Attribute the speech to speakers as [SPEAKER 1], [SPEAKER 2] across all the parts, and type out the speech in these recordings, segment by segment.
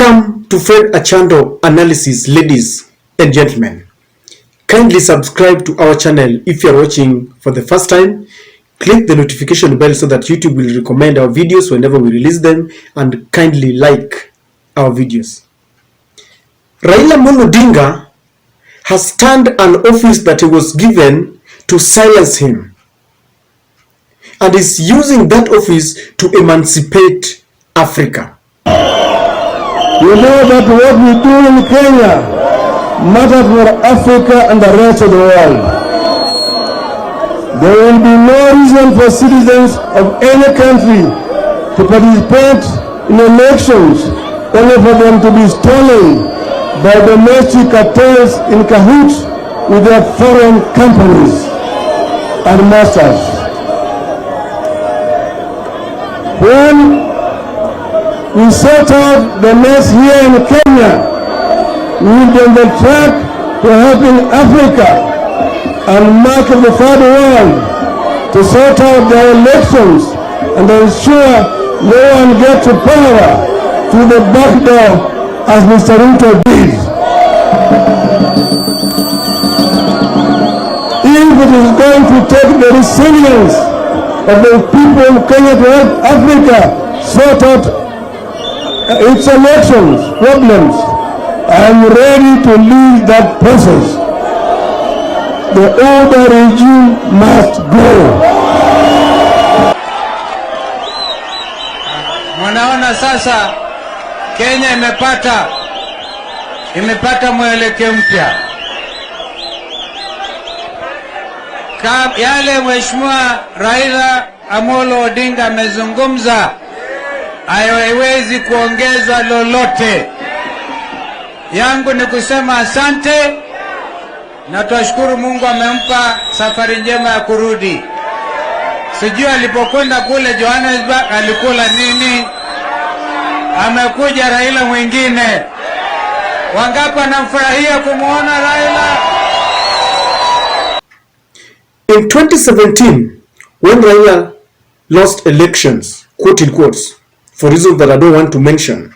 [SPEAKER 1] Welcome to Fred Achando Analysis, ladies and gentlemen. Kindly subscribe to our channel if you are watching for the first time. Click the notification bell so that YouTube will recommend our videos whenever we release them, and kindly like our videos. Raila Odinga has turned an office that he was given to silence him, and is using that office to emancipate Africa.
[SPEAKER 2] You know that what we do in Kenya matters for Africa and the rest of the world. There will be no reason for citizens of any country to participate in elections only for them to be stolen by domestic cartels in cahoots with their foreign companies and masters. When we sort out the mess here in Kenya, we will be on the track to helping Africa and mark the third world to sort out their elections and ensure no one gets to power through the back door as Mr. Ruto did. If it is going to take the resilience of the people in Kenya to help Africa sort out its elections problems, I am ready to lead that process. The older regime must go.
[SPEAKER 3] Mnaona sasa Kenya imepata mwelekeo mpya. Yale Mheshimiwa Raila Amolo Odinga amezungumza haiwezi kuongezwa lolote. Yangu ni kusema asante na tuashukuru Mungu amempa safari njema ya kurudi. Sijui alipokwenda kule Johannesburg alikula nini. Amekuja Raila mwingine. Wangapi wanamfurahia kumuona Raila?
[SPEAKER 1] In 2017, when Raila lost elections, quote in quotes, for reasons that I don't want to mention,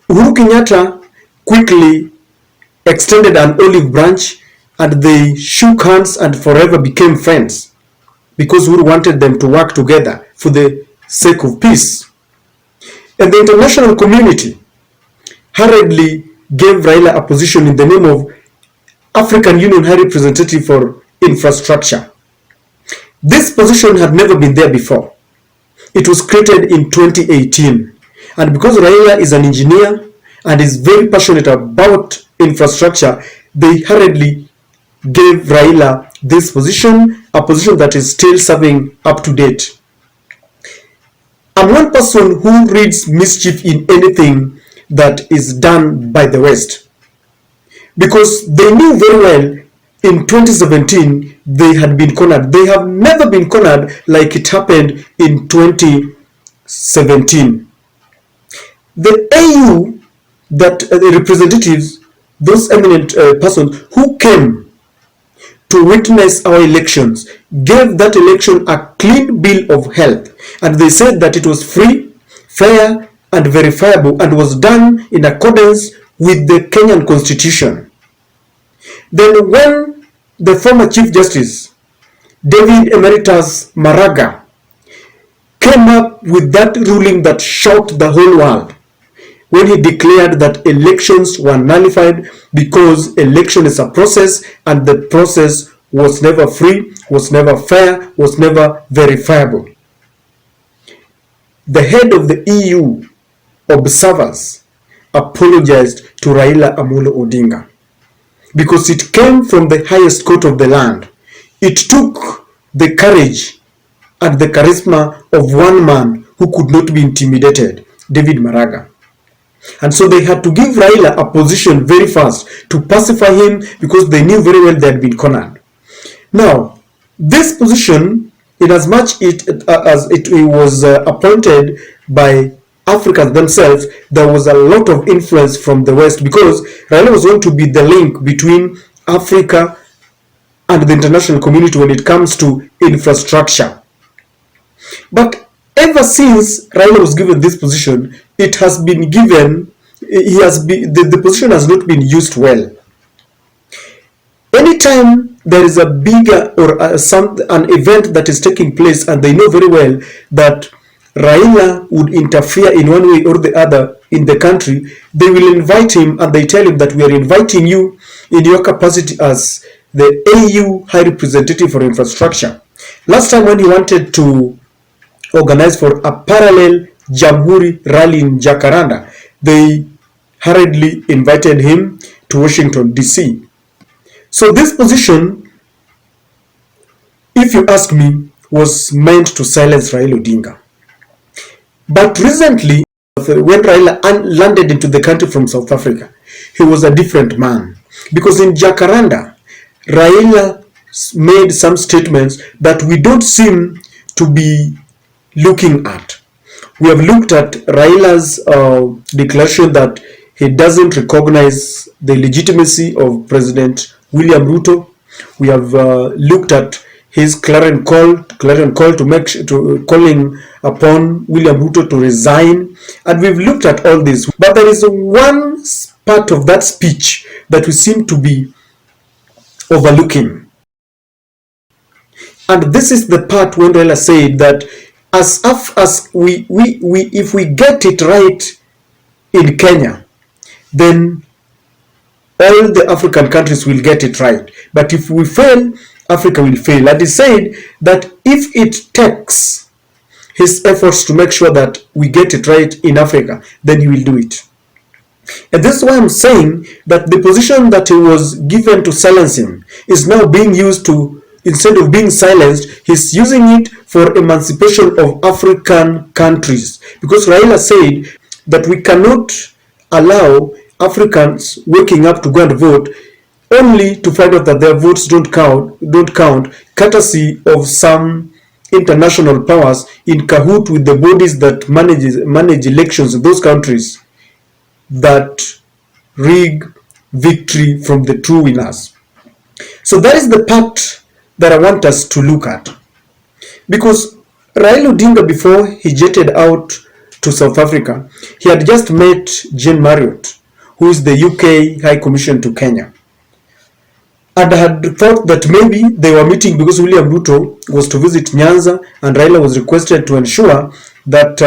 [SPEAKER 1] Uhuru Kenyatta quickly extended an olive branch and they shook hands and forever became friends because Uhuru wanted them to work together for the sake of peace. And the international community hurriedly gave Raila a position in the name of African Union High Representative for Infrastructure. This position had never been there before. It was created in 2018, and because Raila is an engineer and is very passionate about infrastructure, they hurriedly gave Raila this position, a position that is still serving up to date. I'm one person who reads mischief in anything that is done by the West, because they knew very well in 2017 they had been cornered. They have never been cornered like it happened in 2017. The AU, that the representatives, those eminent persons who came to witness our elections, gave that election a clean bill of health, and they said that it was free, fair and verifiable and was done in accordance with the Kenyan Constitution. Then when the former Chief Justice, David Emeritus Maraga, came up with that ruling that shocked the whole world, when he declared that elections were nullified because election is a process and the process was never free, was never fair, was never verifiable. The head of the EU observers apologized to Raila Amolo Odinga because it came from the highest court of the land. It took the courage and the charisma of one man who could not be intimidated, David Maraga. And so they had to give Raila a position very fast to pacify him because they knew very well they had been cornered. Now, this position, in as much as it was appointed by Africans themselves, there was a lot of influence from the West because Raila was going to be the link between Africa and the international community when it comes to infrastructure. But ever since Raila was given this position, it has been given the position has not been used well. Anytime there is a bigger or an event that is taking place and they know very well that Raila would interfere in one way or the other in the country, they will invite him and they tell him that we are inviting you in your capacity as the AU High Representative for Infrastructure. Last time when he wanted to organize for a parallel Jamhuri rally in Jacaranda, they hurriedly invited him to Washington, D.C. So this position, if you ask me, was meant to silence Raila Odinga. But recently, when Raila landed into the country from South Africa, he was a different man. Because in Jacaranda, Raila made some statements that we don't seem to be looking at. We have looked at Raila's declaration that he doesn't recognize the legitimacy of President William Ruto. We have looked at his clarion call to calling upon William Ruto to resign, and we've looked at all this. But there is one part of that speech that we seem to be overlooking, and this is the part when Raila said that if we get it right in Kenya, then all the African countries will get it right. But if we fail, Africa will fail. And he said that if it takes his efforts to make sure that we get it right in Africa, then he will do it. And this is why I'm saying that the position that he was given to silence him is now being used to, instead of being silenced, he's using it for emancipation of African countries. Because Raila said that we cannot allow Africans waking up to go and vote only to find out that their votes don't count, courtesy of some international powers in cahoot with the bodies that manage elections in those countries that rig victory from the true winners. So that is the part that I want us to look at. Because Raila Odinga, before he jetted out to South Africa, he had just met Jane Marriott, who is the UK High Commission to Kenya, and had thought that maybe they were meeting because William Ruto was to visit Nyanza, and Raila was requested to ensure that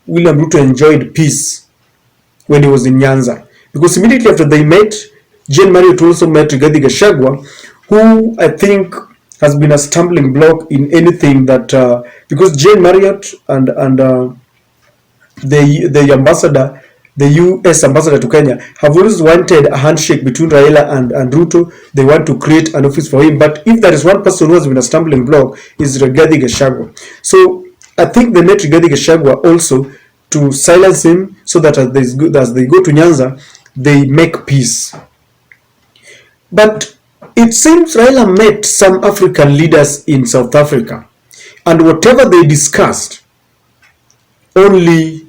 [SPEAKER 1] William Ruto enjoyed peace when he was in Nyanza. Because immediately after they met, Jane Marriott also met Rigathi Gachagua, who I think has been a stumbling block in anything that, because Jane Marriott and the ambassador, the US ambassador to Kenya, have always wanted a handshake between Raila and Ruto. They want to create an office for him. But if there is one person who has been a stumbling block, is Rigathi Gachagua. So I think they met Rigathi Gachagua also to silence him, so that as they go to Nyanza, they make peace. But it seems Raila met some African leaders in South Africa, and whatever they discussed, only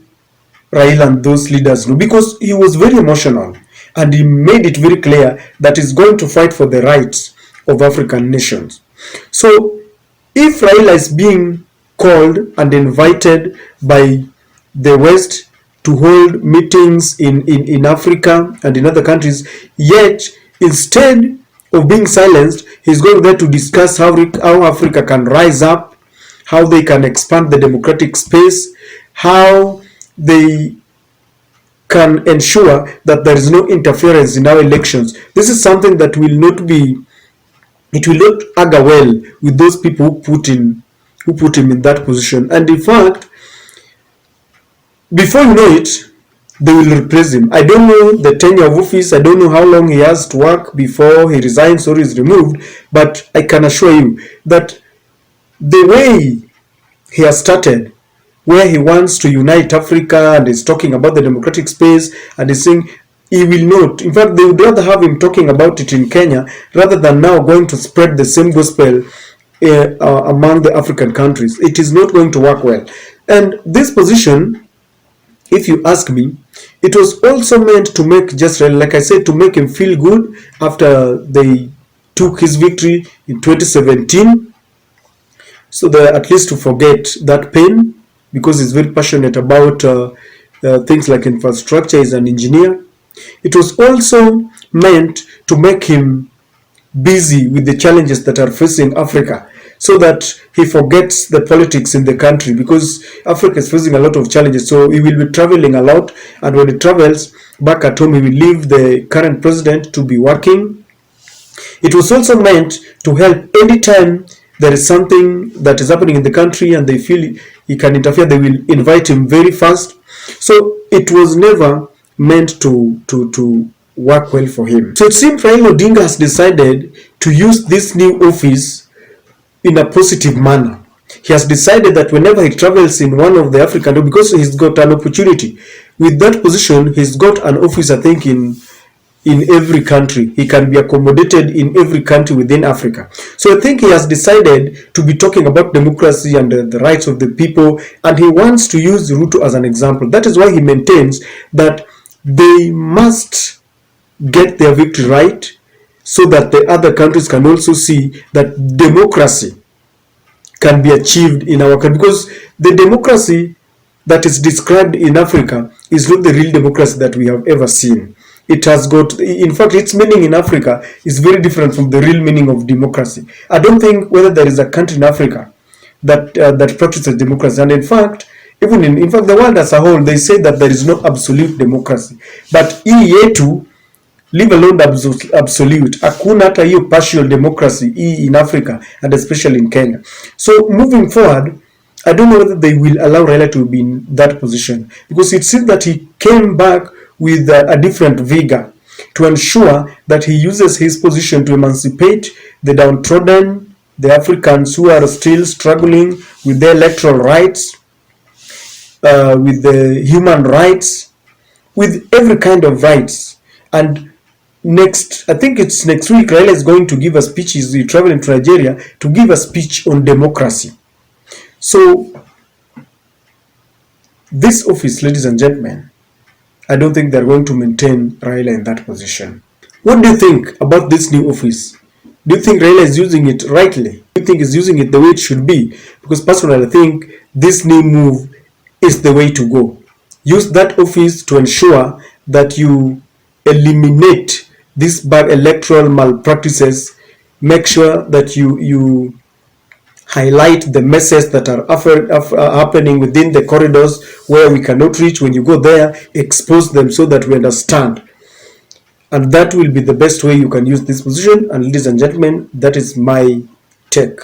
[SPEAKER 1] Raila and those leaders knew, because he was very emotional and he made it very clear that he's going to fight for the rights of African nations. So if Raila is being called and invited by the West to hold meetings in Africa and in other countries, yet instead of being silenced, he's going there to discuss how Africa can rise up, how they can expand the democratic space, how they can ensure that there is no interference in our elections. This is something that will not augur well with those people who put him in that position. And in fact, before you know it, they will replace him. I don't know the tenure of office. I don't know how long he has to work before he resigns or is removed. But I can assure you that the way he has started, where he wants to unite Africa and is talking about the democratic space, and is saying he will not. In fact, they would rather have him talking about it in Kenya rather than now going to spread the same gospel among the African countries. It is not going to work well. And this position, if you ask me, it was also meant to make just, like I said, to make him feel good after they took his victory in 2017. So that at least to forget that pain, because he's very passionate about things like infrastructure. He's an engineer. It was also meant to make him busy with the challenges that are facing Africa, so that he forgets the politics in the country, because Africa is facing a lot of challenges. So he will be traveling a lot, and when he travels back at home, he will leave the current president to be working. It was also meant to help anytime there is something that is happening in the country and they feel he can interfere, they will invite him very fast. So it was never meant to work well for him. So it seems Raila Odinga has decided to use this new office in a positive manner. He has decided that whenever he travels in one of the African, because he's got an opportunity with that position, he's got an office, I think, in every country. He can be accommodated in every country within Africa. So I think he has decided to be talking about democracy and the rights of the people, and he wants to use Ruto as an example. That is why he maintains that they must get their victory right, so that the other countries can also see that democracy can be achieved in our country. Because the democracy that is described in Africa is not the real democracy that we have ever seen. It has got, in fact, its meaning in Africa is very different from the real meaning of democracy. I don't think whether there is a country in Africa that that practices democracy. And in fact, even in fact, the world as a whole, they say that there is no absolute democracy. But hii yetu, leave alone absolute, hakuna hata hiyo partial democracy hii in Africa, and especially in Kenya. So moving forward, I don't know whether they will allow Raila to be in that position, because it seems that he came back with a different vigor to ensure that he uses his position to emancipate the downtrodden, the Africans who are still struggling with their electoral rights, with the human rights, with every kind of rights. And I think it's next week, Raila is going to give a speech. He's traveling to Nigeria to give a speech on democracy. So this office, ladies and gentlemen, I don't think they're going to maintain Raila in that position. What do you think about this new office? Do you think Raila is using it rightly? Do you think he's using it the way it should be? Because personally, I think this new move is the way to go. Use that office to ensure that you eliminate these bad electoral malpractices. Make sure that you highlight the messes that are happening within the corridors where we cannot reach. When you go there, expose them so that we understand. And that will be the best way you can use this position. And ladies and gentlemen, that is my take.